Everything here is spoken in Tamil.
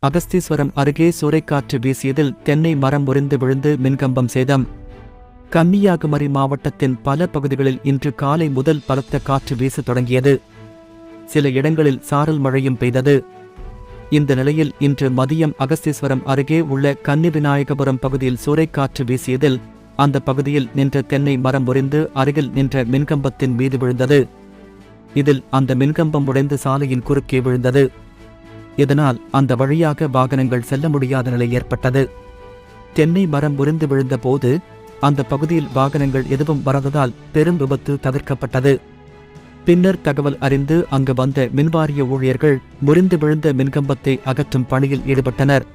அகஸ்தீஸ்வரம் அருகே சூறைக்காற்று வீசியதில் தென்னை மரம் முறிந்து விழுந்து மின்கம்பம் சேதம். கன்னியாகுமரி மாவட்டத்தின் பல பகுதிகளில் இன்று காலை முதல் பலத்த காற்று வீசத் தொடங்கியது. சில இடங்களில் சாரல் மழையும் பெய்தது. இந்த நிலையில் இன்று மதியம் அகஸ்தீஸ்வரம் அருகே உள்ள கன்னிவிநாயகபுரம் பகுதியில் சூறைக்காற்று வீசியதில் அந்த பகுதியில் நின்ற தென்னை மரம் முறிந்து அருகில் நின்ற மின்கம்பத்தின் மீது விழுந்தது. இதில் அந்த மின்கம்பம் உடைந்து சாலையின் குறுக்கே விழுந்தது. இதனால் அந்த வழியாக வாகனங்கள் செல்ல முடியாத நிலை ஏற்பட்டது. தென்னை மரம் முறிந்து விழுந்த போது அந்த பகுதியில் வாகனங்கள் எதுவும் வராததால் பெரும் விபத்து தவிர்க்கப்பட்டது. பின்னர் தகவல் அறிந்து அங்கு வந்த மின்வாரிய ஊழியர்கள் முறிந்து விழுந்த மின்கம்பத்தை அகற்றும் பணியில் ஈடுபட்டனர்.